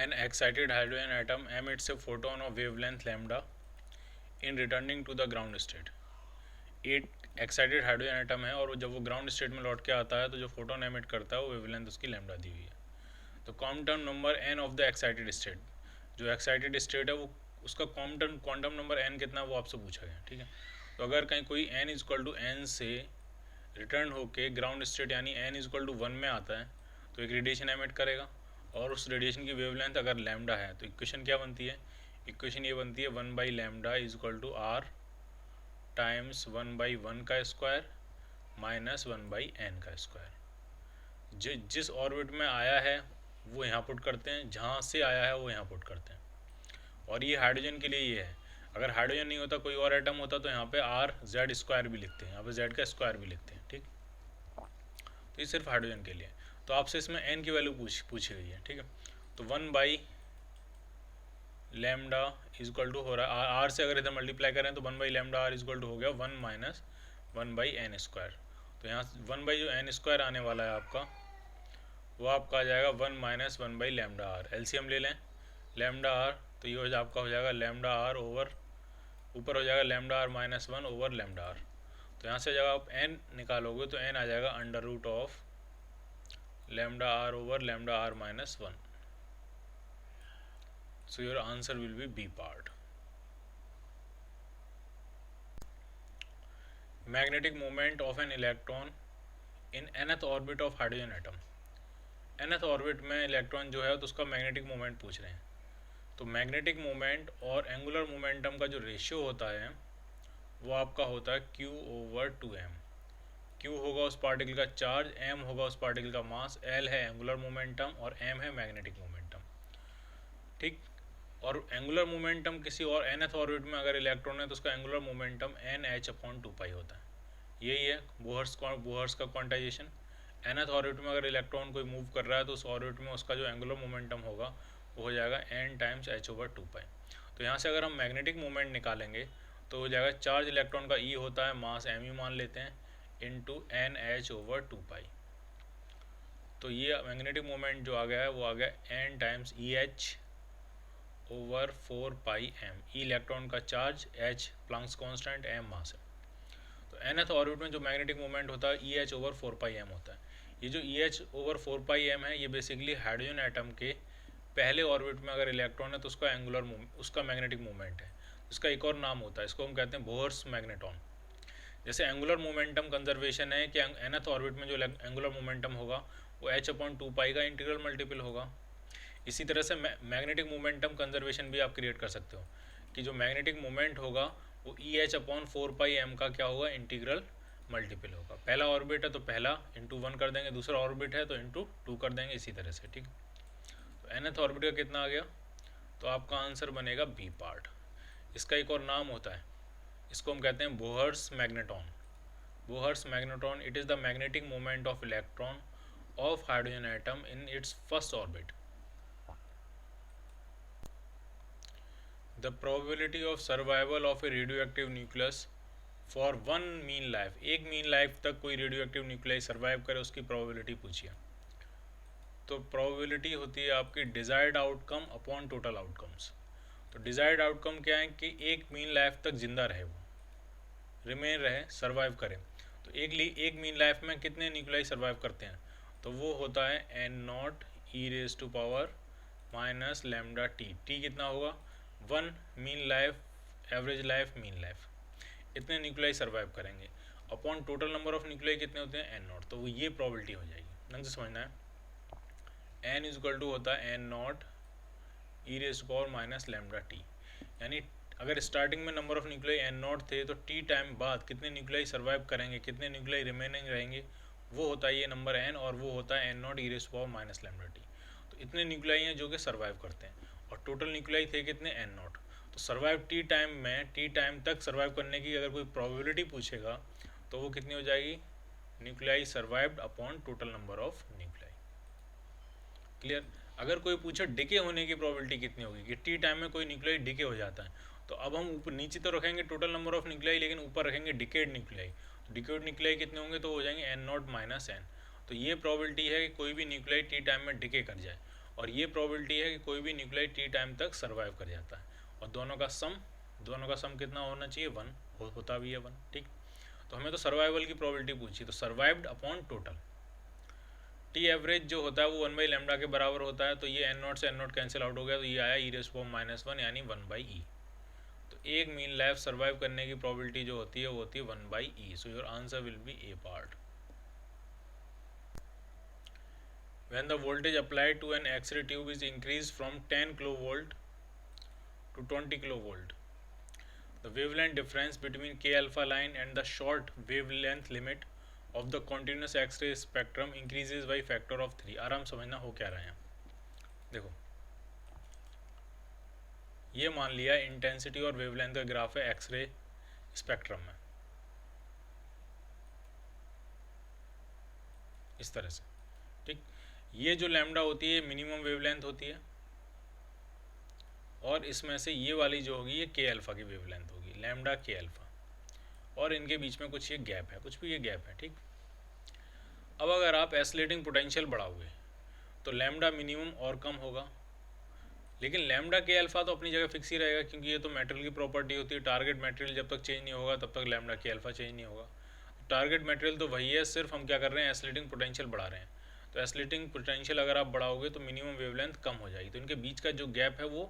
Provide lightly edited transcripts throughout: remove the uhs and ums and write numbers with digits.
An excited hydrogen atom emits a photon of wavelength lambda in returning to the ground state. एक excited hydrogen atom है और जब वो ground state में लौट के आता है तो जो फोटोन एमिट करता है वो वेवलेंथ उसकी लैम्डा दी हुई है। तो quantum number n of the excited state, जो एक्साइटेड स्टेट है वो उसका क्वांटम नंबर एन कितना है वो आपसे पूछा गया, ठीक है। तो अगर कहीं कोई एन इजक्वल टू एन से रिटर्न होके ग्राउंड स्टेट यानी एन इजक्वल टू 1 में आता है तो एक रेडिएशन एमिट करेगा, और उस रेडिएशन की वेवलेंथ अगर लैम्डा है तो इक्वेशन क्या बनती है, इक्वेशन ये बनती है 1/λ इजक्वल टू आर टाइम्स 1/1 का स्क्वायर माइनस 1/n का स्क्वायर। जिस ऑर्बिट में आया है वो यहाँ पुट करते हैं, जहाँ से आया है वो यहाँ पुट करते हैं। और ये हाइड्रोजन के लिए ये है, अगर हाइड्रोजन नहीं होता कोई और एटम होता तो यहाँ पे आर जेड स्क्वायर भी लिखते हैं, यहाँ पे जेड का स्क्वायर भी लिखते हैं, ठीक। तो ये सिर्फ हाइड्रोजन के लिए। तो आपसे इसमें एन की वैल्यू पूछी गई है, ठीक है। तो 1/λ इजक्वल टू हो रहा है आर से, अगर इधर मल्टीप्लाई करें तो 1/λ आर इजक्वल टू हो गया 1 माइनस 1/n स्क्वायर। तो यहाँ 1 जो n स्क्वायर आने वाला है आपका, वो आपका आ जाएगा 1 माइनस 1/λ आर। एलसीएम ले लें लैम्डा आर, तो ये आपका हो जाएगा लैम्डा आर ओवर, ऊपर हो जाएगा lambda r minus 1 over lambda r. तो यहाँ से जब आप n निकालोगे तो n आ जाएगा under root of lambda r over lambda r minus 1। So your answer will be B part. Magnetic moment of an electron in nth orbit of hydrogen atom. nth orbit में electron जो है तो उसका magnetic moment पूछ रहे हैं। तो magnetic moment और एंगुलर मोमेंटम का जो रेशियो होता है वो आपका होता है Q ओवर 2m। Q होगा उस पार्टिकल का चार्ज, m होगा उस पार्टिकल का मास, L है एंगुलर मोमेंटम और m है मैग्नेटिक मोमेंटम, ठीक। और एंगुलर मोमेंटम किसी और nth ऑर्बिट में अगर इलेक्ट्रॉन है तो उसका एंगुलर मोमेंटम NH/2π होता है। यही है बोहर्स का क्वांटाइजेशन। nth ऑर्बिट में अगर इलेक्ट्रॉन कोई मूव कर रहा है तो उस ऑर्बिट में उसका जो एंगुलर मोमेंटम होगा वो हो जाएगा n टाइम्स h/2π। तो यहाँ से अगर हम मैग्नेटिक मोमेंट निकालेंगे तो हो जाएगा चार्ज इलेक्ट्रॉन का E होता है, मास m मान लेते हैं, इंटू NH/2π। तो ये मैग्नेटिक मोमेंट जो आ गया है वो आ गया n times EH over 4πm। ई इलेक्ट्रॉन का charge, H Planck's constant, m मास है। तो nth ऑर्बिट में जो मैग्नेटिक मोमेंट होता है EH ओवर 4πm होता है। ये जो EH ओवर 4πm है ये बेसिकली हाइड्रोजन एटम के पहले ऑर्बिट में अगर इलेक्ट्रॉन है तो उसका उसका मैग्नेटिक मोमेंट है। इसका एक और नाम होता है, इसको हम कहते हैं बोहर्स मैग्नेटॉन। जैसे एंगुलर मोमेंटम कंजर्वेशन है कि nth ऑर्बिट में जो एंगुलर मोमेंटम होगा वो h/2π का इंटीग्रल मल्टीपल होगा। इसी तरह से मैग्नेटिक मोमेंटम कंजर्वेशन भी आप क्रिएट कर सकते हो कि जो मैग्नेटिक मोमेंट होगा वो EH/4πm का क्या होगा, इंटीग्रल मल्टीपल होगा। पहला ऑर्बिट है तो पहला इंटू 1 कर देंगे, दूसरा ऑर्बिट है तो इंटू 2 कर देंगे, इसी तरह से, ठीक। तो nth ऑर्बिट का कितना आ गया, तो आपका आंसर बनेगा बी पार्ट। इसका एक और नाम होता है, इसको हम कहते हैं Bohr's magneton. Bohr's magneton, it is the magnetic moment of electron of hydrogen atom in its first orbit. The probability of survival of A radioactive nucleus for 1 mean life. एक मीन लाइफ तक कोई radioactive nucleus survive करे उसकी probability पूछिए। तो probability होती है आपकी desired outcome upon total outcomes. तो डिजायर्ड आउटकम क्या है कि एक मीन लाइफ तक जिंदा रहे, वो रिमेन रहे, सर्वाइव करे। तो एक मीन लाइफ में कितने न्यूक्लियाई सर्वाइव करते हैं, तो वो होता है n0 e⁻⁻ λT। टी कितना होगा, 1 mean life, average life, mean life, इतने न्यूक्लियाई सर्वाइव करेंगे upon total number of nuclei कितने होते हैं n0। तो वो ये प्रोबेबिलिटी हो जाएगी, ढंग से समझना है। n इजक्वल टू होता है n0 e⁻⁻ λT। यानी अगर स्टार्टिंग में नंबर ऑफ न्यूक्लियाई n0 थे तो t टाइम बाद कितने न्यूक्लियाई सर्वाइव करेंगे, कितने न्यूक्लियाई रिमेनिंग रहेंगे, वो होता है ये नंबर n, और वो होता है n0 e⁻⁻ λT। तो इतने न्यूक्लियाई हैं जो कि सर्वाइव करते हैं, और टोटल न्यूक्लियाई थे कितने, n0। तो सर्वाइव टी टाइम में, टी टाइम तक सर्वाइव करने की अगर कोई प्रोबेबिलिटी पूछेगा तो वो कितनी हो जाएगी, nuclei survived upon total number of nuclei. Clear. अगर कोई पूछे डिके होने की प्रोबेबिलिटी कितनी होगी कि टी टाइम में कोई न्यूक्लियाई डिके हो जाता है, तो अब हम ऊपर नीचे तो रखेंगे टोटल नंबर ऑफ न्यूक्लियाई, लेकिन ऊपर रखेंगे डिकेड न्यूक्लियाई। तो डिकेड न्यूक्लियाई कितने होंगे, तो हो जाएंगे n0 - n। तो ये प्रोबेबिलिटी है कि कोई भी न्यूक्लियाई टी टाइम में डिके कर जाए। और ये प्रोबेबिलिटी है कि कोई भी न्यूक्लियाई टी टाइम तक सर्वाइव कर जाता है, और दोनों का सम कितना होना चाहिए, 1 होता भी है 1। ठीक, तो हमें तो सर्वाइवल की प्रोबेबिलिटी पूछी, तो survived upon total T average जो होता है वो 1/λ के बराबर होता है, तो ये एन नॉट से एन नॉट कैंसिल आउट हो गया, तो ये आया e⁻⁻1 यानी 1/e। तो एक मीन लाइफ सर्वाइव करने की प्रोबेबिलिटी जो होती है वो होती है 1/e। So your answer will B A part. When the voltage applied to an X-ray tube is increased from 10 kV to 20 kV, the wavelength difference between K alpha line and the short wavelength limit of the continuous X-ray spectrum increases by factor of 3। आराम समझना हो क्या रहा है। देखो, ये मान लिया इंटेंसिटी और वेवलेंथ का ग्राफ है एक्सरे स्पेक्ट्रम में, इस तरह से। ठीक, ये जो लैम्डा होती है मिनिमम वेवलेंथ होती है, और इसमें से ये वाली जो होगी ये के अल्फा की वेवलेंथ होगी, लैम्डा के अल्फा, और इनके बीच में कुछ ये गैप है, कुछ भी ये गैप है। ठीक, अब अगर आप एसिलेटिंग पोटेंशियल बढ़ाओगे तो लैम्डा मिनिमम और कम होगा, लेकिन लैम्डा के अल्फा तो अपनी जगह फिक्स ही रहेगा, क्योंकि ये तो मेटेरियल की प्रॉपर्टी होती है। टारगेट मटेरियल जब तक चेंज नहीं होगा तब तक लैम्डा के अल्फा चेंज नहीं होगा। टारगेट मटेरियल तो वही है, सिर्फ हम क्या कर रहे हैं, एसिलेटिंग पोटेंशियल बढ़ा रहे हैं। तो एसिलेटिंग पोटेंशियल अगर आप बढ़ाओगे तो मिनिमम वेवलेंथ कम हो जाएगी, तो इनके बीच का जो गैप है वो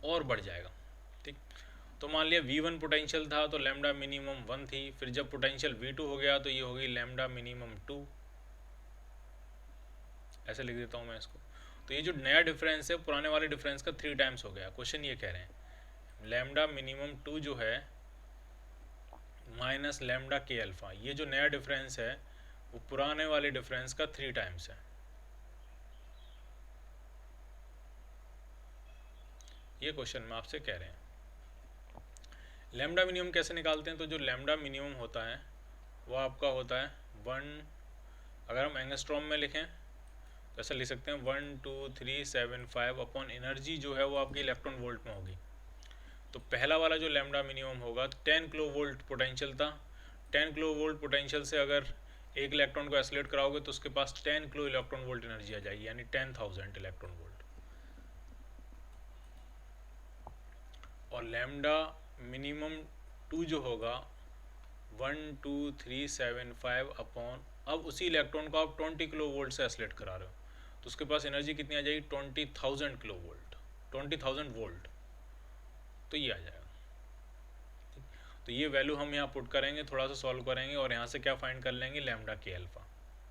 और बढ़ जाएगा। ठीक, तो मान लिया V1 पोटेंशियल था तो लैम्डा मिनिमम 1 थी, फिर जब पोटेंशियल V2 हो गया तो ये होगी लैम्डा मिनिमम 2। ऐसे लिख देता हूँ मैं इसको। तो ये जो नया डिफरेंस है पुराने वाले डिफरेंस का 3 टाइम्स हो गया। क्वेश्चन ये कह रहे हैं लैम्डा मिनिमम 2 जो है माइनस लैम्डा के अल्फा, ये जो नया डिफरेंस है वो पुराने वाले डिफरेंस का 3 टाइम्स है। ये क्वेश्चन में आपसे कह रहे हैं। लैम्डा मिनिमम कैसे निकालते हैं, तो जो लैम्डा मिनिमम होता है वो आपका होता है 1, अगर हम एंगस्ट्रॉम में लिखें तो ऐसा लिख सकते हैं 12375 अपॉन एनर्जी जो है वो आपकी इलेक्ट्रॉन वोल्ट में होगी। तो पहला वाला जो लैम्डा मिनिमम होगा 10 किलो वोल्ट पोटेंशियल था, 10 किलो वोल्ट पोटेंशियल से अगर एक इलेक्ट्रॉन को एसिलेट कराओगे तो उसके पास 10 किलो इलेक्ट्रॉन वोल्ट एनर्जी आ जाएगी, यानी 10,000 इलेक्ट्रॉन वोल्ट। और लैम्डा मिनिमम 2 जो होगा 12375 अपॉन, अब उसी इलेक्ट्रॉन को आप 20 किलो वोल्ट से एसिलेट करा रहे हो तो उसके पास एनर्जी कितनी आ जाएगी, 20,000 किलो वोल्ट, 20,000 वोल्ट। तो ये आ जाएगा। तो ये वैल्यू हम यहाँ पुट करेंगे, थोड़ा सा सॉल्व करेंगे और यहाँ से क्या फाइंड कर लेंगे, लैम्डा के अल्फा।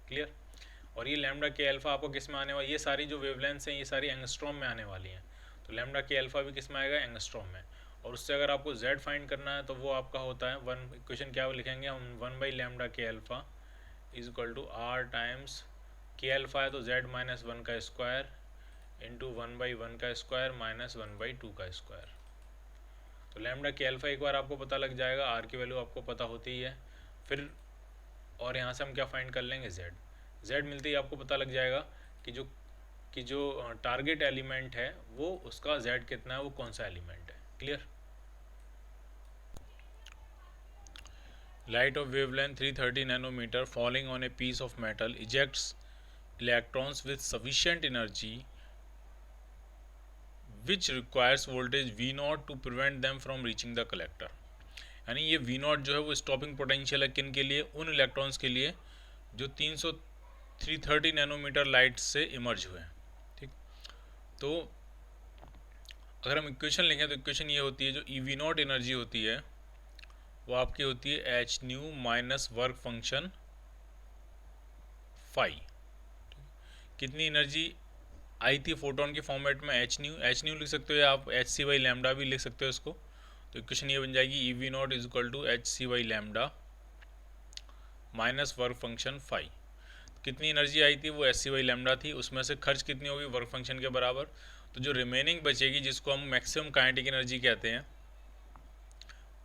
क्लियर। और ये लैम्डा के अल्फा आपको किस में आने वाली, ये सारी जो वेवलेंथ्स हैं ये सारी एंगस्ट्रॉम में आने वाली हैं, तो लैम्डा के अल्फा भी किस में आएगा, एंगस्ट्रॉम में। और उससे अगर आपको z फाइंड करना है तो वो आपका होता है इक्वेशन क्या लिखेंगे हम, 1/λ K alpha is equal to r times K alpha है तो z माइनस 1 का स्क्वायर इंटू 1/1 का स्क्वायर माइनस 1/2 का स्क्वायर। तो लैम्डा के अल्फा एक बार आपको पता लग जाएगा, r की वैल्यू आपको पता होती ही है। फिर और यहाँ से हम क्या फाइंड कर लेंगे, z मिलते ही आपको पता लग जाएगा कि जो टारगेट एलिमेंट है वो उसका z कितना है, वो कौन सा एलिमेंट है। Clear. Light of wavelength 330 nanometer falling on a piece of metal ejects electrons with sufficient energy which requires voltage V0 to prevent them from reaching the collector। यानी ये V0 जो है वो स्टॉपिंग पोटेंशियल है किन के लिए, उन इलेक्ट्रॉन्स के लिए जो 330 नैनोमीटर लाइट से इमर्ज हुए हैं। ठीक, तो अगर हम इक्वेशन लिखें तो इक्वेशन ये होती है, जो EV0 एनर्जी होती है वो आपकी होती है h nu minus work function phi. कितनी एनर्जी आई थी फोटोन के फॉर्मेट में, एच न्यू लिख सकते हो, आप एच सी बाई लैम्डा भी लिख सकते हो इसको। तो इक्वेशन ये बन जाएगी EV0 is equal to H C by lambda minus work function phi. कितनी एनर्जी आई थी, वो एच सी बाई लैम्डा थी, उसमें से खर्च कितनी होगी, वर्क फंक्शन के बराबर। तो जो रिमेनिंग बचेगी जिसको हम मैक्सिमम काइनेटिक एनर्जी कहते हैं,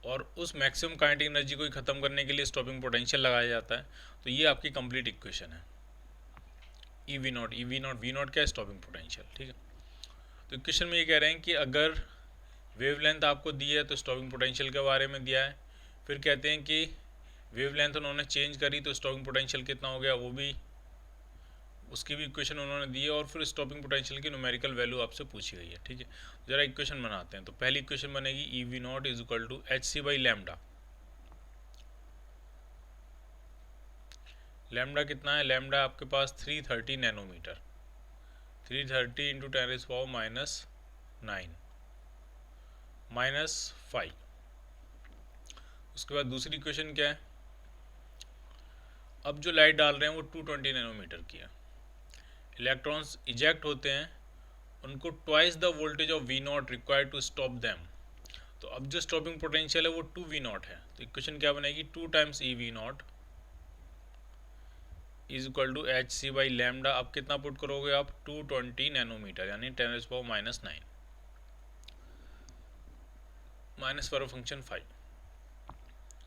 और उस मैक्सिमम काइनेटिक एनर्जी को ख़त्म करने के लिए स्टॉपिंग पोटेंशियल लगाया जाता है। तो ये आपकी कंप्लीट इक्वेशन है EV0 V0 क्या है, स्टॉपिंग पोटेंशियल। ठीक है, तो इक्वेशन में ये कह रहे हैं कि अगर वेवलेंथ आपको दी है तो स्टॉपिंग पोटेंशियल के बारे में दिया है, फिर कहते हैं कि वेवलेंथ उन्होंने चेंज करी तो स्टॉपिंग पोटेंशियल कितना हो गया, वो भी उसकी भी इक्वेशन उन्होंने दी है, और फिर स्टॉपिंग पोटेंशियल की न्यूमेरिकल वैल्यू आपसे पूछी गई है। ठीक है, जरा इक्वेशन बनाते हैं। तो पहली इक्वेशन बनेगी E V not is equal to H C by lambda. Lambda कितना है? लैम्डा आपके पास 330 नैनोमीटर, 330 इंटू 10⁻⁹ -5। उसके बाद दूसरी इक्वेशन क्या है? अब जो लाइट डाल रहे हैं वो 220 नैनोमीटर की है। इलेक्ट्रॉन्स इजेक्ट होते हैं, उनको twice the voltage of V not required to stop them. तो अब जो स्टॉपिंग पोटेंशियल है वो 2 वी नॉट है। तो इक्वेशन क्या बनेगी? 2 times E V not is equal to H C by lambda. अब कितना पुट करोगे आप? 220 नैनोमीटर यानी 10⁻⁹ माइनस पर फंक्शन 5।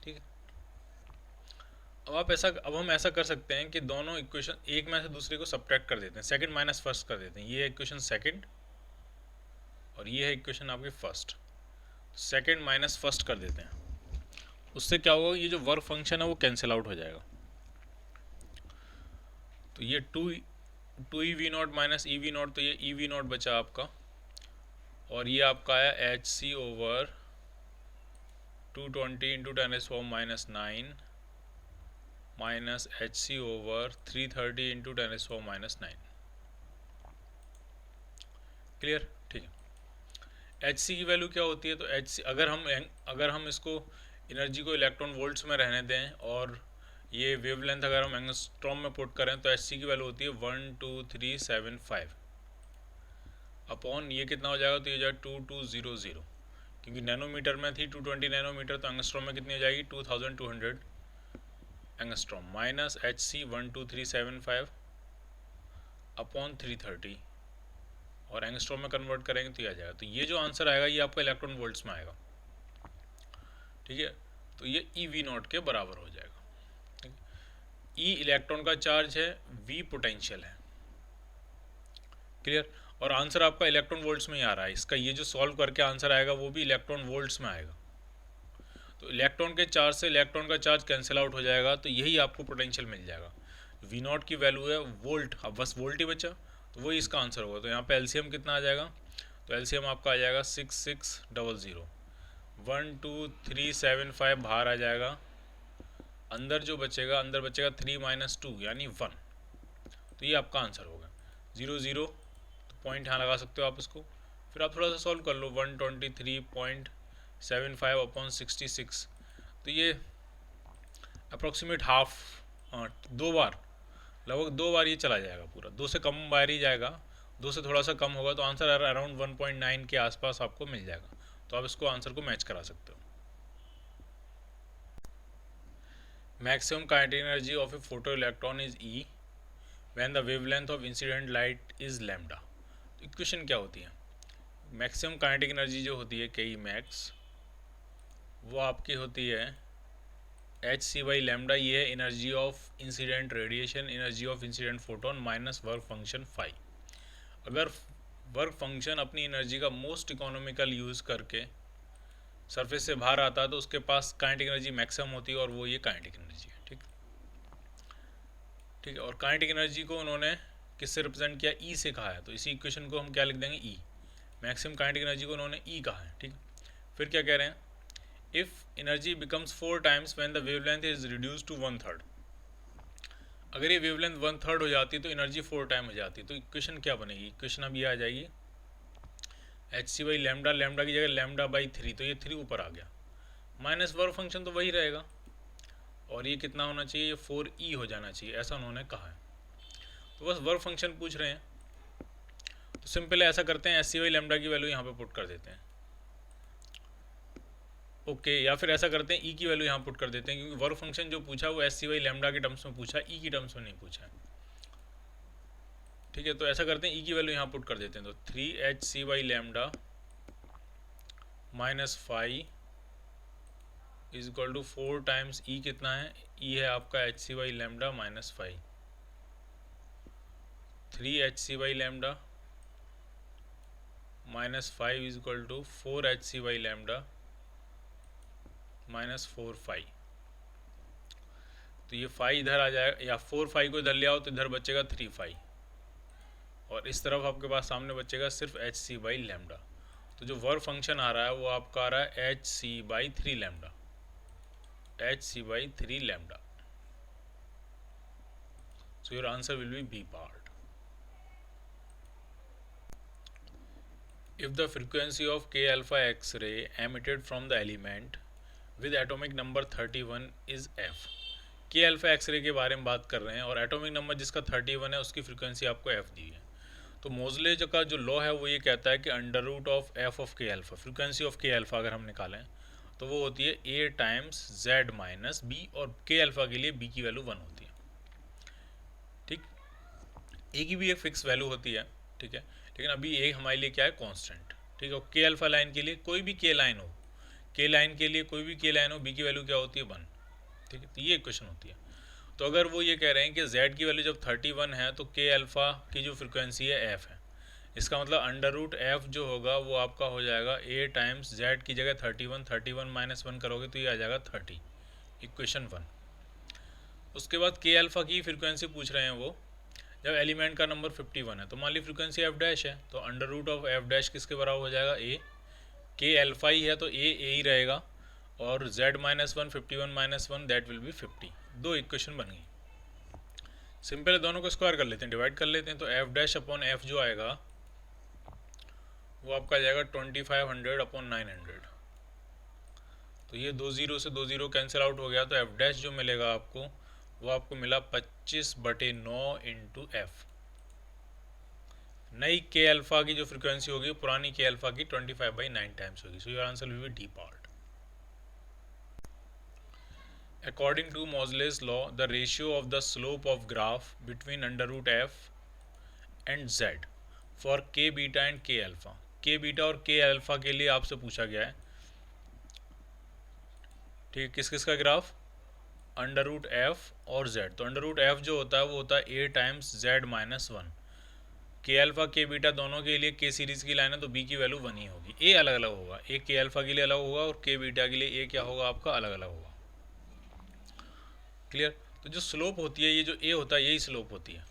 ठीक है, अब हम ऐसा कर सकते हैं कि दोनों इक्वेशन एक में से दूसरे को सब्ट्रैक्ट कर देते हैं, सेकंड माइनस फर्स्ट कर देते हैं। ये है इक्वेशन सेकंड और ये है इक्वेशन आपकी फर्स्ट। सेकंड माइनस फर्स्ट कर देते हैं, उससे क्या होगा? ये जो वर्क फंक्शन है वो कैंसिल आउट हो जाएगा। तो ये two E V not minus E V not, तो ये ई वी नॉट बचा आपका, और ये आपका आया h c over 220 into 10⁻⁹ minus h c over 330 into 10⁻⁹। Clear? ठीक है। एच सी की वैल्यू क्या होती है? तो एच सी अगर हम इसको एनर्जी को इलेक्ट्रॉन वोल्ट्स में रहने दें और ये वेवलेंथ अगर हम एंगस्ट्रॉम में पुट करें तो एच सी की वैल्यू होती है 12375 अपॉन ये कितना हो जाएगा? तो ये हो जाएगा 2200, क्योंकि नैनोमीटर में थी 220 नैनोमीटर, तो एंगस्ट्रॉम में कितनी हो जाएगी? 2200 angstrom minus h c 12375 upon 330, और एंगस्ट्रॉम में कन्वर्ट करेंगे तो ये आ जाएगा। तो ये जो आंसर आएगा ये आपका इलेक्ट्रॉन वोल्ट्स में आएगा। ठीक है, तो ये ई वी नॉट के बराबर हो जाएगा। ई इलेक्ट्रॉन का चार्ज है, वी पोटेंशियल है। क्लियर? और आंसर आपका इलेक्ट्रॉन वोल्ट्स में ही आ रहा है। इसका ये जो सॉल्व करके आंसर आएगा वो भी इलेक्ट्रॉन वोल्ट्स में आएगा। तो इलेक्ट्रॉन के चार्ज से इलेक्ट्रॉन का चार्ज कैंसिल आउट हो जाएगा, तो यही आपको पोटेंशियल मिल जाएगा। वी नॉट की वैल्यू है वोल्ट, अब बस वोल्ट ही बचा, तो वही इसका आंसर होगा। तो यहाँ पे एलसीएम कितना आ जाएगा? तो एलसीएम आपका आ जाएगा 6600, 12375 बाहर आ जाएगा, अंदर बचेगा 3 - 2 यानी 1। तो ये आपका आंसर होगा 00। तो पॉइंट यहाँ लगा सकते हो आप इसको, फिर आप थोड़ा सा सॉल्व कर लो। 123.75 अपॉन 66, तो ये अप्रॉक्सीमेट हाफ, लगभग 2 बार ये चला जाएगा पूरा। 2 से कम बार ही जाएगा, 2 से थोड़ा सा कम होगा, तो आंसर अराउंड 1.9 के आसपास आपको मिल जाएगा। तो आप इसको आंसर को मैच करा सकते हो। Maximum kinetic energy of A photo electron is E when the wavelength of incident light is lambda. तो इक्वेशन क्या होती है? मैक्सिमम काइनेटिक एनर्जी जो होती है के मैक्स, वो आपकी होती है एच सी बाई लैम्डा। ये है energy of incident radiation, energy of incident photon minus work function 5। अगर वर्क फंक्शन अपनी एनर्जी का मोस्ट इकोनॉमिकल यूज़ करके सरफेस से बाहर आता है तो उसके पास काइनेटिक एनर्जी मैक्सिमम होती है, और वो ये काइनेटिक एनर्जी है। ठीक है, और काइनेटिक एनर्जी को उन्होंने किससे रिप्रेजेंट किया? ई से कहा है। तो इसी इक्वेशन को हम क्या लिख देंगे? ई। मैक्सिमम काइनेटिक एनर्जी को उन्होंने ई कहा है। ठीक, फिर क्या कह रहे हैं? If energy becomes 4 times when the wavelength is reduce to 1/3। अगर ये वेवलेंथ 1/3 हो जाती है तो एनर्जी 4 टाइम हो जाती है। तो इक्वेशन क्या बनेगी? इक्वेशन अब ये आ जाएगी H C by lambda, lambda की जगह लैम्डा बाई 3, तो ये 3 ऊपर आ गया, माइनस वर्क फंक्शन तो वही रहेगा, और ये कितना होना चाहिए? ये 4E हो जाना चाहिए, ऐसा उन्होंने कहा है। तो बस वर्क फंक्शन पूछ रहे हैं, तो सिंपल ऐसा करते हैं, एच सी बाई लैम्डा की वैल्यू यहाँ पे पुट कर देते हैं। ओके, या फिर ऐसा करते हैं ई की वैल्यू यहाँ पुट कर देते हैं, क्योंकि वर्क फंक्शन जो पूछा वो एच सी बाई लैम्डा के टर्म्स में पूछा, ई की टर्म्स में नहीं पूछा है। ठीक है, तो ऐसा करते हैं ई की वैल्यू यहाँ पुट कर देते हैं। तो 3 HC by lambda minus 5 is equal to 4 times E. कितना है? ई है आपका H C by lambda minus 5, 3 HC by lambda minus 5 is equal to 4 HC by lambda minus 4 तो ये 5 इधर आ जाएगा, या 4 5 को इधर ले आओ तो इधर बचेगा 3 5। और इस तरफ आपके पास सामने बचेगा सिर्फ एच सी बाई लैम्डा। तो जो वर्क फंक्शन आ रहा है वो आपका आ रहा है h C by 3 lambda, h C by 3 lambda. So your answer will be B part. If the frequency of K alpha X-ray emitted from the element with atomic number 31 is F। K alpha X-ray के बारे में बात कर रहे हैं और atomic number जिसका 31 है उसकी फ्रीक्वेंसी आपको F दी है। तो मोजले का जो लॉ है वो ये कहता है कि under root of F of K alpha, frequency of K alpha अगर हम निकालें तो वो होती है A times Z minus B, और K alpha के लिए B की वैल्यू 1 होती है। ठीक, A की भी एक फिक्स वैल्यू होती है, ठीक है, लेकिन अभी ए हमारे लिए क्या है, कांस्टेंट। ठीक है, के अल्फा लाइन के लिए कोई भी के लाइन हो, के लाइन के लिए कोई भी के लाइन हो, बी की वैल्यू क्या होती है 1। ठीक है, तो ये इक्वेशन होती है। तो अगर वो ये कह रहे हैं कि z की वैल्यू जब 31 है तो के अल्फा की जो फ्रिक्वेंसी है f है, इसका मतलब अंडर रूट एफ जो होगा वो आपका हो जाएगा a टाइम्स z की जगह 31, 31 माइनस 1 करोगे तो ये आ जाएगा 30, इक्वेशन 1। उसके बाद के अल्फा की फ्रिक्वेंसी पूछ रहे हैं वो जब एलिमेंट का नंबर 51 है, तो मान ली फ्रीक्वेंसी एफ डैश है, तो under root of F dash किसके बराबर हो जाएगा, ए। के अल्फा ही है तो ए ही रहेगा, और z minus 1, 51 minus 1 that will be 50। दो इक्वेशन बन गई। सिंपल है, दोनों को स्क्वायर कर लेते हैं, डिवाइड कर लेते हैं, तो एफ डैश अपॉन एफ जो आएगा वो आपका आ जाएगा 2500 अपॉन 900। तो ये 2 0 से 2 0 कैंसिल आउट हो गया, तो एफ डैश जो मिलेगा आपको वो आपको मिला 25/9 इंटू एफ। नई के अल्फा की जो फ्रीक्वेंसी होगी पुरानी के अल्फा की 25/9 टाइम्स होगी। सो your answer will B D part. According to Moseley's law, the ratio of the slope of graph between under root f and z for k beta and k alpha, k beta और k alpha के लिए आपसे पूछा गया है। ठीक है, किस किस का ग्राफ, अंडर रूट एफ और z। तो अंडर रूट एफ जो होता है वो होता है a टाइम्स z माइनस 1। के अल्फा के बीटा दोनों के लिए के सीरीज़ की लाइन है तो b की वैल्यू 1 ही होगी। a अलग अलग होगा, a के अल्फा के लिए अलग होगा और के बीटा के लिए a क्या होगा आपका अलग अलग होगा। क्लियर। तो जो स्लोप होती है, ये जो a होता है यही स्लोप होती है।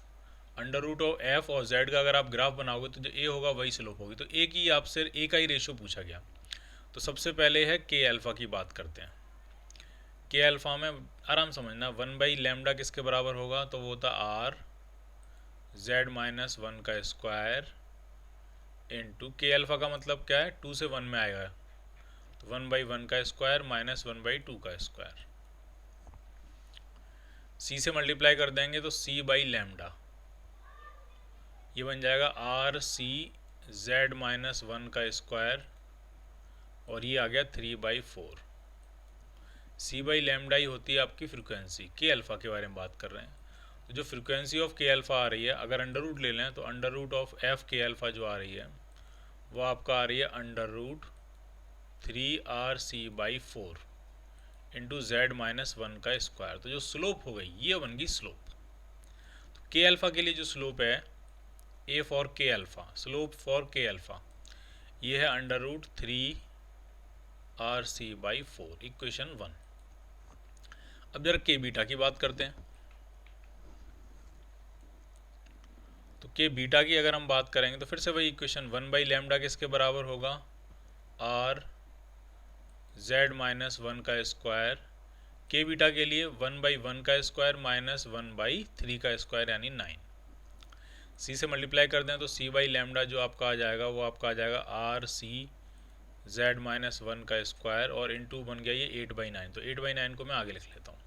अंडर रूट ऑफ एफ और z का अगर आप ग्राफ बनाओगे तो जो a होगा वही स्लोप होगी। तो a की आपसे a का ही रेशियो पूछा गया। तो सबसे पहले है के अल्फा की बात करते हैं। के अल्फा में आराम समझना, 1/λ किसके बराबर होगा, तो वो होता r z माइनस 1 का स्क्वायर इंटू के अल्फा का मतलब क्या है, 2 से 1 में आएगा, तो 1/1 का स्क्वायर माइनस 1/2 का स्क्वायर। c से मल्टीप्लाई कर देंगे तो c/λ, ये बन जाएगा r c z माइनस 1 का स्क्वायर, और ये आ गया 3/4। c/λ ही होती है आपकी फ्रीक्वेंसी। के अल्फा के बारे में बात कर रहे हैं, तो जो फ्रीक्वेंसी ऑफ के अल्फा आ रही है, अगर अंडर रूट ले लें तो under root of F K alpha जो आ रही है वो आपका आ रही है under root 3rc/4 into Z minus 1 का स्क्वायर। तो जो स्लोप हो गई ये बन गई स्लोप। तो के अल्फा के लिए जो स्लोप है, ए फॉर के अल्फा, स्लोप फॉर के अल्फा ये है अंडर रूट 3rc/4, इक्वेशन 1। अब जरा के बीटा की बात करते हैं। तो के बीटा की अगर हम बात करेंगे तो फिर से वही इक्वेशन, 1/λ किसके बराबर होगा, r z माइनस 1 का स्क्वायर। के बीटा के लिए 1/1 का स्क्वायर माइनस 1/3 का स्क्वायर यानी 9। c से मल्टीप्लाई कर दें तो c/λ जो आपका आ जाएगा वो आपका आ जाएगा r c z माइनस 1 का स्क्वायर, और इंटू बन गया ये 8/9। तो 8/9 को मैं आगे लिख लेता हूँ।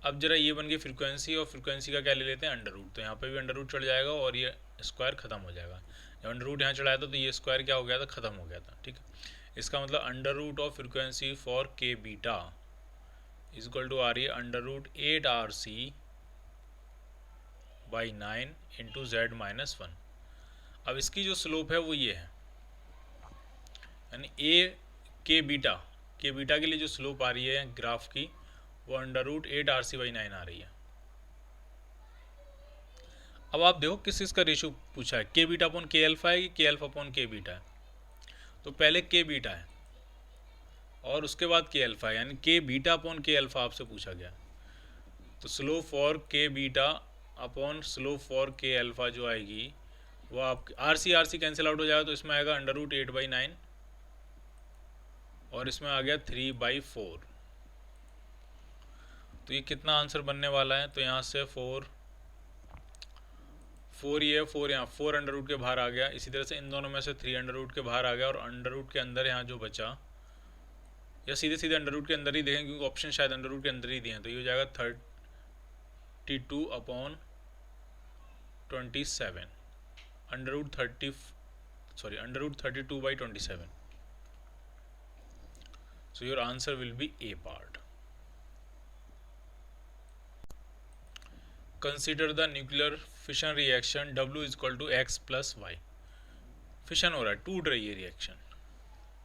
अब जरा ये बन गई फ्रीक्वेंसी, और फ्रीक्वेंसी का क्या ले लेते हैं, अंडर रूट। तो यहाँ पे भी अंडर रूट चढ़ जाएगा और ये स्क्वायर खत्म हो जाएगा। जब अंडर रूट यहाँ चढ़ाया था तो ये स्क्वायर क्या हो गया था, खत्म हो गया था। ठीक है, इसका मतलब under root of frequency for K beta is equal to आ रही है under root 8rc/9 into Z minus 1। अब इसकी जो स्लोप है वो ये है, यानी ए के बीटा के लिए जो स्लोप आ रही है ग्राफ की वो अंडर रूट 8rc/9 आ रही है। अब आप देखो किस किस का रेशियो पूछा है, के बीटा अपॉन के अल्फा है कि के अल्फा अपॉन के बीटा है। तो पहले के बीटा है और उसके बाद के अल्फा है, यानी के बीटा अपॉन के अल्फा आपसे पूछा गया। तो slope for K beta upon slope for के अल्फ़ा जो आएगी वो आप आर सी कैंसिल आउट हो जाएगा, तो इसमें आएगा √8/9 और इसमें आ गया 3/4। तो ये कितना आंसर बनने वाला है, तो यहाँ से 4 ये 4 यहाँ 4 अंडर रूट के बाहर आ गया। इसी तरह से इन दोनों में से 3 अंडर रूट के बाहर आ गया और अंडर रूट के अंदर यहाँ जो बचा, या सीधे सीधे अंडर रूट के अंदर ही देखें क्योंकि ऑप्शन शायद अंडर रूट के अंदर ही दिए हैं, तो ये हो जाएगा 32/27 √32/27। So your answer will be A part. Consider the nuclear fission reaction W is equal to X plus Y. Fission हो रहा है, टूट रही है रिएक्शन।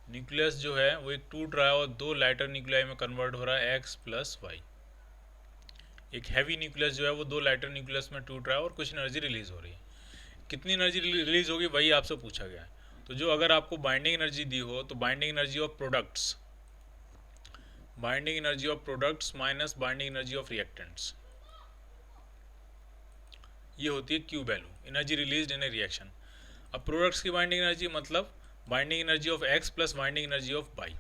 न्यूक्लियस जो है वो एक टूट रहा है और 2 लाइटर न्यूक्लियाई में कन्वर्ट हो रहा है X plus Y। एक हैवी न्यूक्लियस जो है वो 2 लाइटर न्यूक्लियस में टूट रहा है और कुछ एनर्जी रिलीज हो रही है। कितनी एनर्जी रिलीज होगी वही आपसे पूछा गया है। तो जो अगर आपको बाइंडिंग एनर्जी दी हो तो binding energy of products minus binding energy of reactants, ये होती है Q value, energy released in a reaction. अब प्रोडक्ट्स की बाइंडिंग एनर्जी मतलब binding energy of X plus binding energy of Y.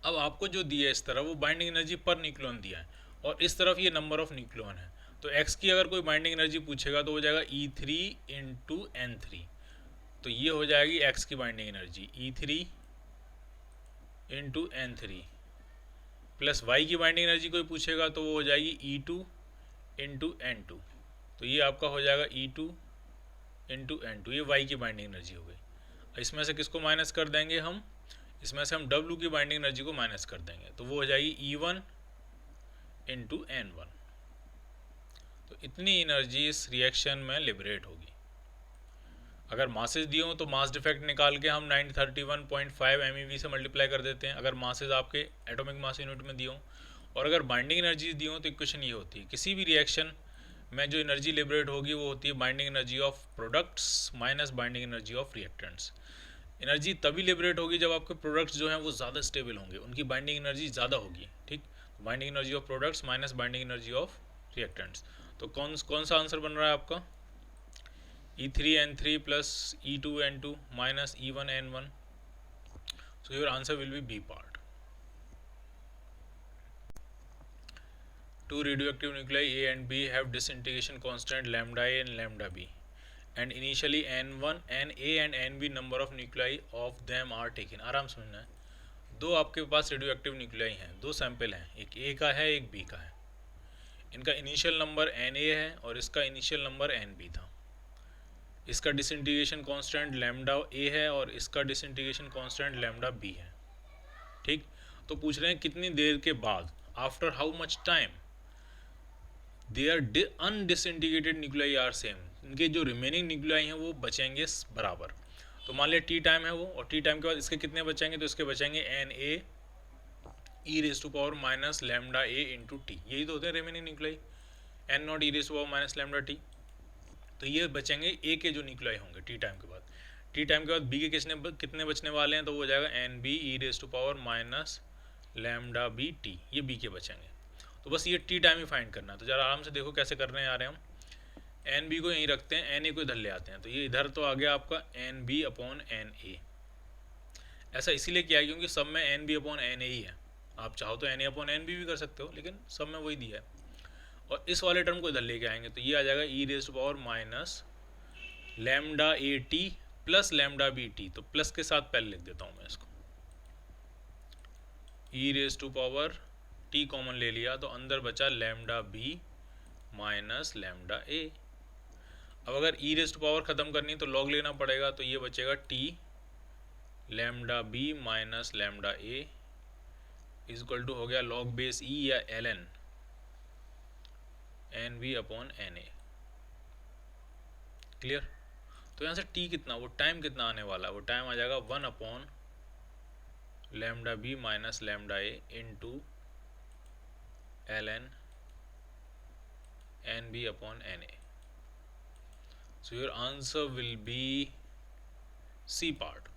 अब आपको जो दिया है इस तरफ वो बाइंडिंग एनर्जी पर न्यूक्लियन दिया है और इस तरफ ये नंबर ऑफ न्यूक्लियन है। तो एक्स की अगर कोई बाइंडिंग एनर्जी पूछेगा तो हो जाएगा E3 × N3। तो ये हो जाएगी एक्स की binding energy E3 × N3 plus Y की बाइंडिंग एनर्जी कोई पूछेगा तो वो हो जाएगी E2 × N2। तो ये आपका हो जाएगा E2 × N2, ये वाई की बाइंडिंग एनर्जी हो गई। इसमें से किसको माइनस कर देंगे हम, इसमें से हम W की बाइंडिंग एनर्जी को माइनस कर देंगे, तो वो हो जाएगी E1 × N1। तो इतनी एनर्जी इस रिएक्शन में लिबरेट होगी। अगर मासेस दिए हों तो मास डिफेक्ट निकाल के हम 931.5 MeV से मल्टीप्लाई कर देते हैं, अगर मासेस आपके एटॉमिक मास यूनिट में दिए हों। और अगर बाइंडिंग एनर्जी दी हों तो इक्वेशन ये होती है, किसी भी रिएक्शन में जो एनर्जी लिबरेट होगी वो होती है binding energy of products minus binding energy of reactants. Energy तभी लिबरेट होगी जब आपके प्रोडक्ट्स जो हैं वो ज़्यादा स्टेबल होंगे, उनकी बाइंडिंग एनर्जी ज़्यादा होगी। ठीक, binding energy of products minus binding energy of reactants. तो कौन सा आंसर बन रहा है आपका, E3N3 plus E2N2 minus E1N1। So your answer will be B part. Two radioactive nuclei A and B have disintegration constant lambda A and lambda B, and initially N1, Na and Nb number of nuclei of them are taken। आराम समझना है, दो आपके पास radioactive nuclei हैं, दो sample हैं, एक A का है एक B का है। इनका इनिशियल नंबर Na है और इसका इनिशियल नंबर Nb था। इसका डिसइंटीग्रेशन कांस्टेंट लैम्डा A है और इसका डिसइंटीग्रेशन कांस्टेंट लैम्डा B है। ठीक, तो पूछ रहे हैं कितनी देर के बाद, after how much time there undisintegrated nuclei are same, इनके जो रिमेनिंग न्यूक्लियाई हैं वो बचेंगे बराबर। तो मान लिया टी टाइम है वो, और टी टाइम के बाद इसके कितने बचेंगे, तो इसके बचेंगे Na e⁻ lambda A × T, यही तो होते हैं remaining nuclei, N0 e⁻ lambda T। तो ये बचेंगे A के जो न्यूक्लियाई होंगे टी टाइम के बाद। टी टाइम के बाद B के कितने बचने वाले हैं, तो वो हो जाएगा Nb e⁻ lambda B T, ये B के बचेंगे। तो बस ये टी टाइम ही फाइंड करना है। तो जरा आराम से देखो कैसे करने आ रहे हैं हम। Nb को यहीं रखते हैं, Na को इधर ले आते हैं, तो ये इधर तो आ गया आपका Nb/Na। ऐसा इसीलिए किया है क्योंकि सब में Nb/Na ही है। आप चाहो तो Na/Nb भी कर सकते हो, लेकिन सब में वही दिया है। और इस वाले टर्म को इधर लेके आएंगे तो ये आ जाएगा e⁻ lambda AT plus lambda BT। तो प्लस के साथ पहले लिख देता हूँ मैं इसको, e⁻T कॉमन ले लिया तो अंदर बचा lambda B minus lambda A। अब अगर e⁻ ख़त्म करनी तो लॉग लेना पड़ेगा, तो ये बचेगा T lambda B minus lambda A equal to हो गया लॉग बेस E या ln Nb/Na। क्लियर। तो यहाँ से T कितना, वो टाइम कितना आने वाला है, वो टाइम आ जाएगा 1/ lambda B minus lambda A into ln Nb/Na। So your answer will B C part.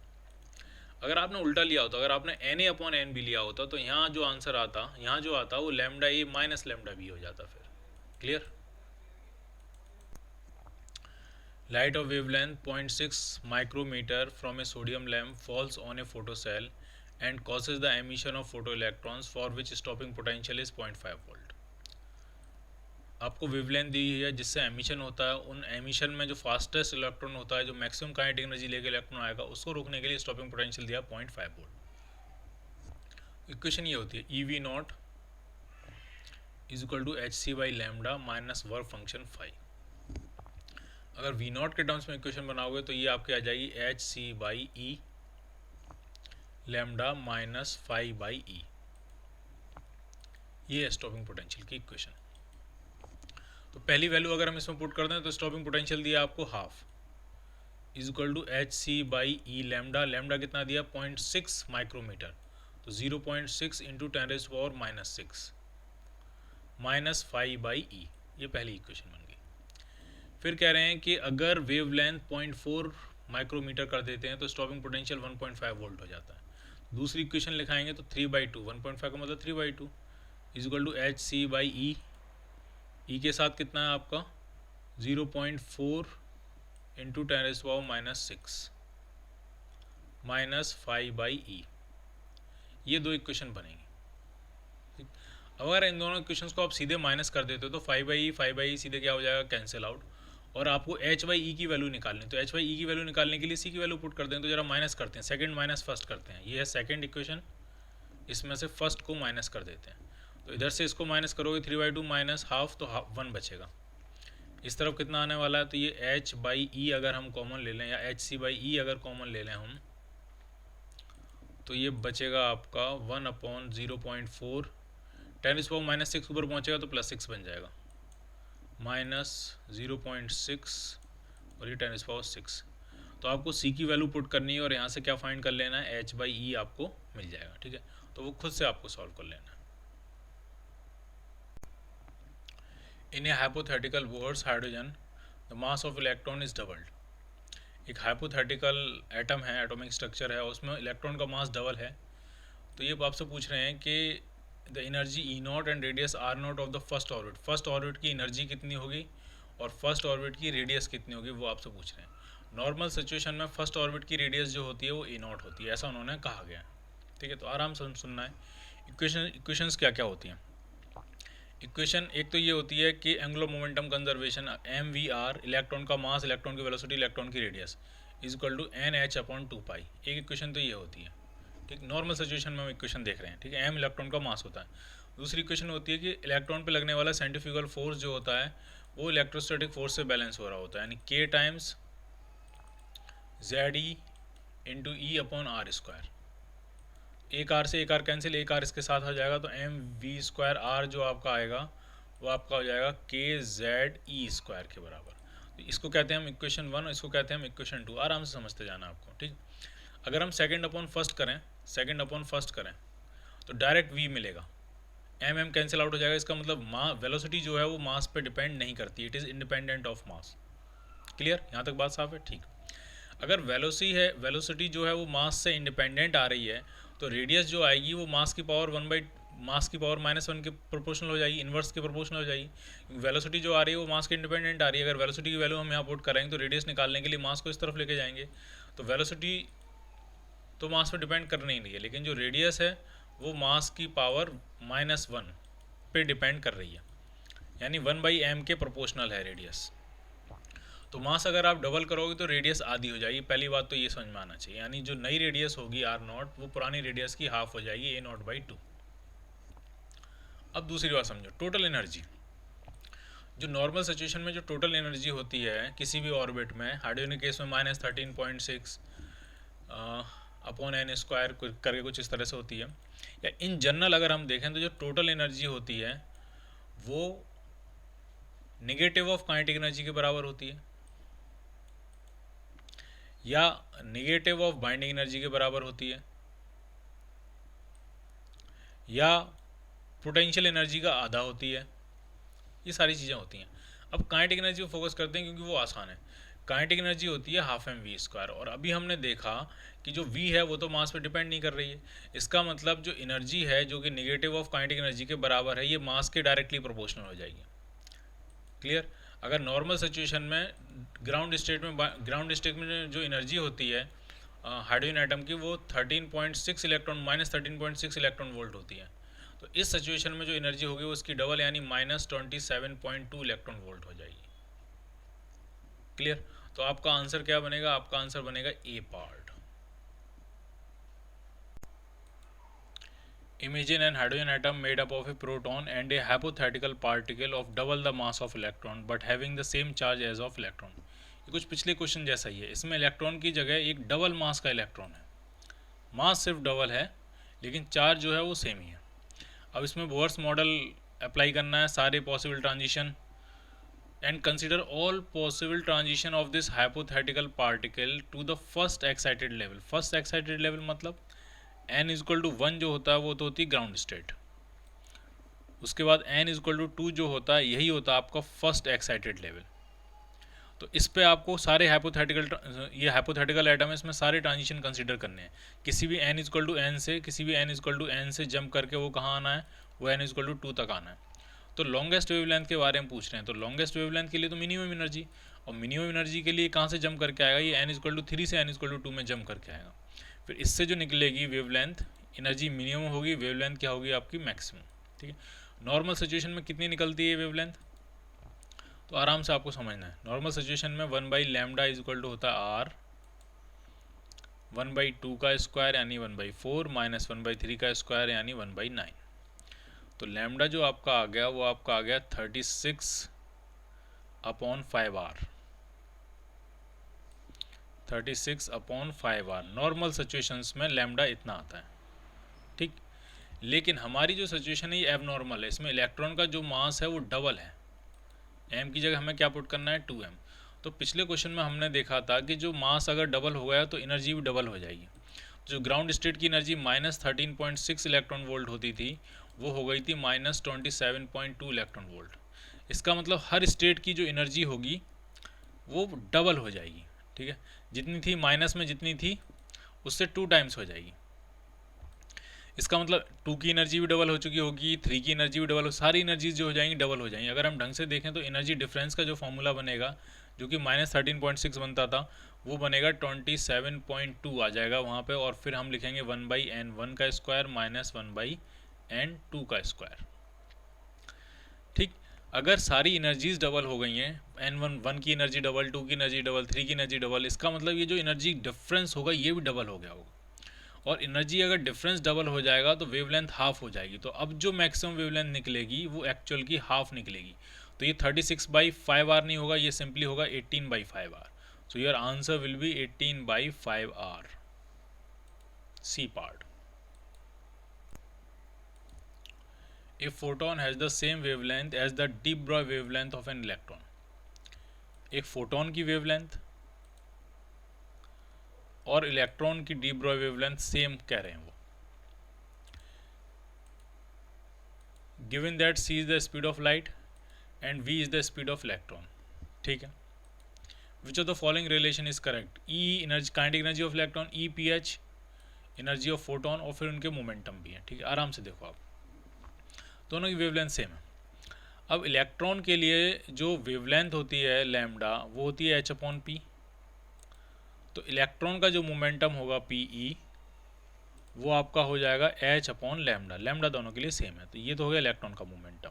अगर आपने उल्टा लिया होता, अगर आपने Na/Nb लिया होता तो यहाँ जो आंसर आता, यहाँ जो आता वो lambda A minus lambda B हो जाता फिर। Clear. Light of wavelength 0.6 micrometer from a sodium lamp falls on a photocell and causes the emission of photoelectrons for which stopping potential is 0.5 volt. आपको wavelength दी है जिससे emission होता है, उन emission में जो फास्टेस्ट इलेक्ट्रॉन होता है, जो मैक्सिमम काइनेटिक एनर्जी लेके इलेक्ट्रॉन आएगा, उसको रोकने के लिए स्टॉपिंग पोटेंशियल दिया 0.5 वोल्ट। इक्वेशन ये होती है E V not is equal to H C by lambda minus work function phi. अगर वी नॉट के टर्म्स में इक्वेशन बनाओगे तो ये आपके आ जाएगी H C by E lambda minus phi by E. ये है स्टॉपिंग पोटेंशियल की इक्वेशन। तो पहली वैल्यू अगर हम इसमें पुट कर दें तो स्टॉपिंग पोटेंशियल दिया आपको half is equal to H C by E lambda. Lambda कितना दिया 0.6 माइक्रोमीटर, तो 0.6 into 10⁻⁻6 minus five by E. ये पहली इक्वेशन बन गई। फिर कह रहे हैं कि अगर वेव लेंथ 0.4 माइक्रोमीटर कर देते हैं तो स्टॉपिंग पोटेंशियल 1.5 वोल्ट हो जाता है। दूसरी इक्वेशन लिखाएंगे तो 3/2, 1.5 का मतलब 3/2 is equal to H C by E. E के साथ कितना है आपका 0.4 into 10⁻⁻6 minus five by E. ये दो इक्वेशन बनेंगी। अगर इन दोनों इक्वेशंस को आप सीधे माइनस कर देते हो तो 5/e सीधे क्या हो जाएगा, कैंसिल आउट। और आपको h/e की वैल्यू निकालनी, तो h/e की वैल्यू निकालने के लिए c की वैल्यू पुट कर दें। तो जरा माइनस करते हैं, सेकंड माइनस फर्स्ट करते हैं। ये है सेकंड इक्वेशन, इसमें से फर्स्ट को माइनस कर देते हैं। तो इधर से इसको माइनस करोगे 3/2 माइनस हाफ, तो 1 बचेगा। इस तरफ कितना आने वाला है, तो ये h/e अगर हम कॉमन ले लें या hc/e अगर कॉमन ले लें हम, तो ये बचेगा आपका 1/0.4 10⁻⁻6 ऊपर पहुँचेगा तो +6 बन जाएगा, माइनस 0.6 और ये 10⁻⁶। तो आपको c की वैल्यू पुट करनी है और यहाँ से क्या फाइंड कर लेना है, h/e आपको मिल जाएगा। ठीक है, तो वो खुद से आपको सॉल्व कर लेना है। In a hypothetical Bohr's hydrogen the mass of electron is doubled. एक हाइपोथेटिकल एटम है, एटॉमिक स्ट्रक्चर है, उसमें इलेक्ट्रॉन का मास डबल है। तो ये आपसे पूछ रहे हैं कि the energy E not and radius R not of the first orbit. First orbit की एनर्जी कितनी होगी और फर्स्ट ऑर्बिट की रेडियस कितनी होगी, वो आपसे पूछ रहे हैं। नॉर्मल सिचुएशन में फर्स्ट ऑर्बिट की रेडियस जो होती है वो ए नॉट होती है, ऐसा उन्होंने कहा गया है। ठीक है, तो आराम से सुनना है। इक्वेशंस क्या क्या होती हैं। इक्वेशन एक तो ये होती है कि angular momentum conservation MVR, electron का मास, इलेक्ट्रॉन की वेलोसिटी, इलेक्ट्रॉन की radius is equal to NH/2π। एक इक्वेशन तो ये होती है। ठीक, नॉर्मल सिचुएशन में हम इक्वेशन देख रहे हैं। ठीक है, m इलेक्ट्रॉन का मास होता है। दूसरी इक्वेशन होती है कि इलेक्ट्रॉन पे लगने वाला सेंट्रीफ्यूगल फोर्स जो होता है वो इलेक्ट्रोस्टैटिक फोर्स से बैलेंस हो रहा होता है, यानी K times ZE into E/r²। एक आर से एक आर कैंसिल, एक आर इसके साथ हो जाएगा, तो mv²r जो आपका आएगा वो आपका हो जाएगा KZE² के बराबर। तो इसको कहते हैं हम इक्वेशन 1 और इसको कहते हैं हम इक्वेशन 2। आराम से समझते जाना आपको। ठीक, अगर हम सेकंड अपॉन फर्स्ट करें तो डायरेक्ट v मिलेगा, m कैंसिल आउट हो जाएगा। इसका मतलब वेलोसिटी जो है वो मास पे डिपेंड नहीं करती, it is independent of mass. Clear, यहाँ तक बात साफ है। ठीक, अगर वेलोसिटी जो है वो मास से इंडिपेंडेंट आ रही है तो रेडियस जो आएगी वो मास की पावर -1 के प्रोपोर्शनल हो जाएगी, इन्वर्स के प्रोपोर्शनल हो जाएगी। वेलोसिटी जो आ रही है वो मास के इंडिपेंडेंट आ रही है। अगर वेलोसिटी की वैल्यू हम यहाँ पुट करेंगे तो रेडियस निकालने के लिए मास को इस तरफ लेके जाएंगे, तो वेलोसिटी तो मास पे डिपेंड कर नहीं रही है, लेकिन जो रेडियस है वो मास की पावर -1 पे डिपेंड कर रही है, यानी 1/m के प्रोपोर्शनल है रेडियस। तो मास अगर आप डबल करोगे तो रेडियस आधी हो जाएगी। पहली बात तो ये समझ में आना चाहिए, यानी जो नई रेडियस होगी r0 वो पुरानी रेडियस की हाफ हो जाएगी a0/2। अब दूसरी बात समझो, टोटल एनर्जी। जो नॉर्मल सिचुएशन में जो टोटल एनर्जी होती है किसी भी ऑर्बिट में, हाइड्रोजन के केस में -13.6 अपॉन n² करके कुछ इस तरह से होती है, या इन जनरल अगर हम देखें तो जो टोटल एनर्जी होती है वो नेगेटिव ऑफ काइनेटिक एनर्जी के बराबर होती है, या नेगेटिव ऑफ बाइंडिंग एनर्जी के बराबर होती है, या पोटेंशियल एनर्जी का आधा होती है। ये सारी चीज़ें होती हैं। अब काइनेटिक एनर्जी को फोकस करते हैं क्योंकि वो आसान है। काइनेटिक एनर्जी होती है 12mv², और अभी हमने देखा कि जो v है वो तो मास पे डिपेंड नहीं कर रही है। इसका मतलब जो एनर्जी है जो कि नेगेटिव ऑफ काइनेटिक एनर्जी के बराबर है, ये मास के डायरेक्टली प्रोपोर्शनल हो जाएगी। क्लियर। अगर नॉर्मल सिचुएशन में ग्राउंड स्टेट में जो एनर्जी होती है हाइड्रोजन एटम की, वो 13.6 इलेक्ट्रॉन -13.6 इलेक्ट्रॉन वोल्ट होती है। तो इस सिचुएशन में जो एनर्जी होगी वो उसकी डबल यानी -27.2 इलेक्ट्रॉन वोल्ट हो जाएगी। क्लियर? तो आपका आंसर क्या बनेगा? आपका आंसर बनेगा ए part. Imagine an hydrogen atom made up of a proton and a hypothetical particle of double the mass of electron but having the same charge as of electron। ये कुछ पिछले question जैसा ही है। इसमें इलेक्ट्रॉन की जगह एक डबल मास का इलेक्ट्रॉन है, मास सिर्फ डबल है लेकिन चार्ज जो है वो सेम ही है। अब इसमें बोर्स मॉडल अप्लाई करना है, सारे possible transition and consider all possible transition of this hypothetical particle to the first excited level। First excited level मतलब n इक्वल टू 1 जो होता है वो तो होती है ग्राउंड स्टेट, उसके बाद n इक्वल टू 2 जो होता है यही होता है आपका फर्स्ट एक्साइटेड लेवल। तो इस पे आपको सारे ये हाइपोथेटिकल एटम है, इसमें सारे ट्रांजिशन कंसीडर करने हैं। किसी भी n इक्वल टू n से, किसी भी n इक्वल टू n से जंप करके वो कहाँ आना है, वो n इक्वल टू 2 तक आना है। तो लॉन्गेस्ट वेवलेंथ के बारे में पूछ रहे हैं, तो लॉन्गेस्ट वेवलेंथ के लिए तो मिनिमम एनर्जी, और मिनिमम एनर्जी के लिए कहाँ से जंप करके आएगा, ये n इक्वल टू 3 से n इक्वल टू 2 में जंप करके आएगा। फिर इससे जो निकलेगी वेवलेंथ, एनर्जी मिनिमम होगी, वेवलेंथ क्या होगी आपकी मैक्सिमम। ठीक है, नॉर्मल सिचुएशन में कितनी निकलती है वेवलेंथ, तो आराम से आपको समझना है। नॉर्मल सिचुएशन में 1/λ इज इक्वल टू होता है r, 1/2 का स्क्वायर यानी 1/4 माइनस 1/3 का स्क्वायर यानी 1/9। तो लैम्डा जो आपका आ गया वो आपका आ गया 36/5r, 36/5r। नॉर्मल सिचुएशंस में लैम्डा इतना आता है। ठीक, लेकिन हमारी जो सिचुएशन है ये एबनॉर्मल है, इसमें इलेक्ट्रॉन का जो मास है वो डबल है। m की जगह हमें क्या पुट करना है, 2m। तो पिछले क्वेश्चन में हमने देखा था कि जो मास अगर डबल हो गया तो एनर्जी भी डबल हो जाएगी। जो ग्राउंड स्टेट की एनर्जी -13.6 इलेक्ट्रॉन वोल्ट होती थी वो हो गई थी -27.2 इलेक्ट्रॉन वोल्ट। इसका मतलब हर स्टेट की जो एनर्जी होगी वो डबल हो जाएगी। ठीक है, जितनी थी माइनस में जितनी थी उससे 2 टाइम्स हो जाएगी। इसका मतलब 2 की एनर्जी भी डबल हो चुकी होगी, 3 की एनर्जी भी डबल हो, सारी एनर्जीज जो हो जाएंगी डबल हो जाएंगी। अगर हम ढंग से देखें तो एनर्जी डिफरेंस का जो फॉर्मूला बनेगा जो कि -13.6 बनता था वो बनेगा 27.2 आ जाएगा वहाँ पे, और फिर हम लिखेंगे 1/n1 का स्क्वायर माइनस 1/n2 का स्क्वायर। ठीक, अगर सारी एनर्जीज डबल हो गई हैं, n1 की एनर्जी डबल, 2 की एनर्जी डबल, 3 की एनर्जी डबल, इसका मतलब ये जो एनर्जी डिफरेंस होगा ये भी डबल हो गया होगा। और एनर्जी अगर डिफरेंस डबल हो जाएगा तो वेवलेंथ हाफ हो जाएगी। तो अब जो मैक्सिमम वेवलेंथ निकलेगी वो एक्चुअल की हाफ निकलेगी। तो ये 36/5r नहीं होगा, ये सिंपली होगा 18/5r। So your answer will be 18/5r, C part. A photon has the same wavelength as the de Broglie wavelength of an electron। एक फोटोन की वेवलेंथ और इलेक्ट्रॉन की डी ब्रॉय वेवलेंथ सेम कह रहे हैं वो। Given that c is the speed of light and v is the speed of electron. ठीक है, which of the following relation is correct, E energy kinetic energy of electron, E pH energy of photon, और फिर उनके momentum भी है। ठीक है, आराम से देखो आप, दोनों की वेवलेंथ सेम है। अब इलेक्ट्रॉन के लिए जो वेवलेंथ होती है लैम्डा वो होती है h/p। तो इलेक्ट्रॉन का जो मोमेंटम होगा pe वो आपका हो जाएगा h/λ। लैम्डा दोनों के लिए सेम है, तो ये तो हो गया इलेक्ट्रॉन का मोमेंटम।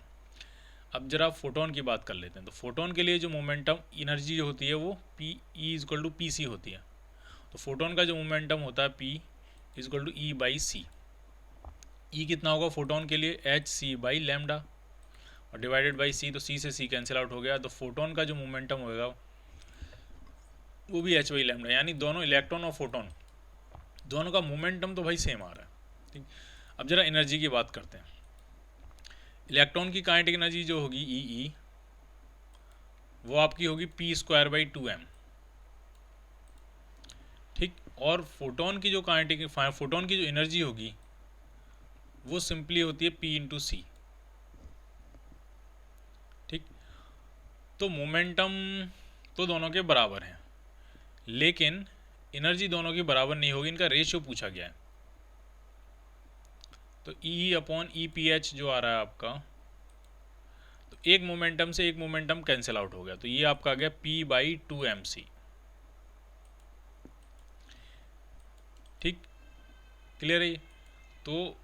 अब जरा फोटोन की बात कर लेते हैं। तो फोटोन के लिए जो मोमेंटम एनर्जी जो होती है वो pe = pc होती है। तो फोटोन का जो मोमेंटम होता है p = E/c। ई कितना होगा फोटोन के लिए, hc/λ, और डिवाइडेड बाई c, तो c से c कैंसिल आउट हो गया। तो फोटोन का जो मोमेंटम होगा वो भी h/λ, यानी दोनों इलेक्ट्रॉन और फोटोन दोनों का मोमेंटम तो भाई सेम आ रहा है। ठीक, अब जरा एनर्जी की बात करते हैं। इलेक्ट्रॉन की काइनेटिक एनर्जी जो होगी E वो आपकी होगी p²/2m। ठीक, और फोटोन की जो फोटोन की जो एनर्जी होगी वो सिंपली होती है p/c। ठीक, तो मोमेंटम तो दोनों के बराबर हैं लेकिन एनर्जी दोनों की बराबर नहीं होगी, इनका रेशियो पूछा गया है। तो E/EPH जो आ रहा है आपका, तो एक मोमेंटम से एक मोमेंटम कैंसिल आउट हो गया, तो ये आपका आ गया p/2mc। ठीक, क्लियर है ये? तो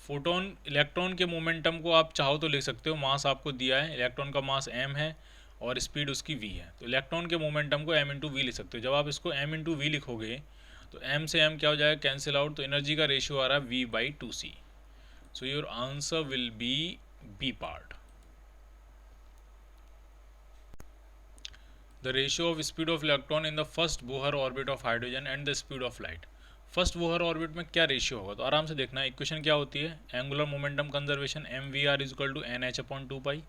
फोटोन इलेक्ट्रॉन के मोमेंटम को आप चाहो तो लिख सकते हो, मास आपको दिया है, इलेक्ट्रॉन का मास m है और स्पीड उसकी v है, तो इलेक्ट्रॉन के मोमेंटम को m इंटू वी लिख सकते हो। जब आप इसको m इंटू वी लिखोगे तो m से m क्या हो जाएगा, कैंसिल आउट, तो एनर्जी का रेशियो आ रहा है v/2c। So your answer will be B part. The ratio of speed of electron in the first Bohr orbit of hydrogen and the speed of light. First Bohr orbit में क्या ratio होगा, तो आराम से देखना है। इक्वेशन क्या होती है, angular momentum conservation mvr equal to nh/2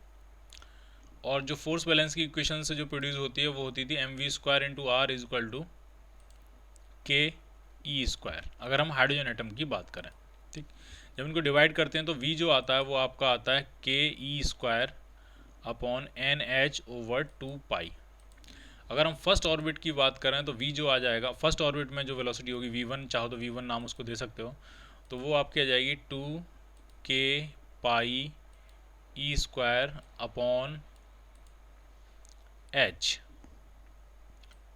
और जो फोर्स बैलेंस की इक्वेशन से जो प्रोड्यूस होती है वो होती थी mv² into r equal to ke², अगर हम हाइड्रोजन एटम की बात करें। ठीक, जब इनको डिवाइड करते हैं तो v जो आता है वो आपका आता है ke² अपॉन nh/2 अगर हम फर्स्ट ऑर्बिट की बात करें तो v जो आ जाएगा, फर्स्ट ऑर्बिट में जो वेलोसिटी होगी v1, चाहो तो v1 नाम उसको दे सकते हो, तो वो आपकी आ जाएगी 2k πe² अपॉन h।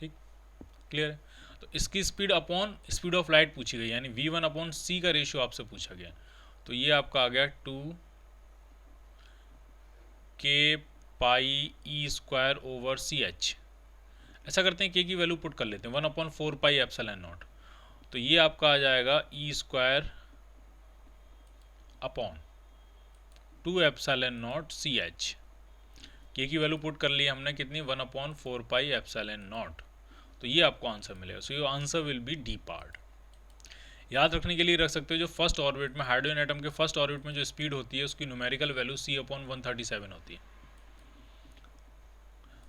ठीक, क्लियर है? तो इसकी speed upon speed of light पूछी गई, यानी v1 अपॉन c का रेशियो आपसे पूछा गया, तो ये आपका आ गया 2k πe²/ch। ऐसा करते हैं, k की वैल्यू पुट कर लेते हैं, 1/4πε0, तो ये आपका आ जाएगा e² अपॉन 2ε0ch। k की वैल्यू पुट कर ली हमने कितनी, 1/4πε0, तो ये आपको आंसर मिलेगा। सो your answer will B D part. याद रखने के लिए रख सकते हो, जो फर्स्ट ऑर्बिट में हाइड्रोजन एटम के फर्स्ट ऑर्बिट में जो स्पीड होती है उसकी न्यूमेरिकल वैल्यू c/137 होती है,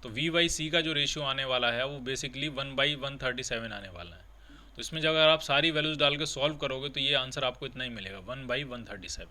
तो v/c का जो रेशियो आने वाला है वो बेसिकली 1/137 आने वाला है। तो इसमें जब अगर आप सारी वैल्यूज डाल के सॉल्व करोगे तो ये आंसर आपको इतना ही मिलेगा, 1/137।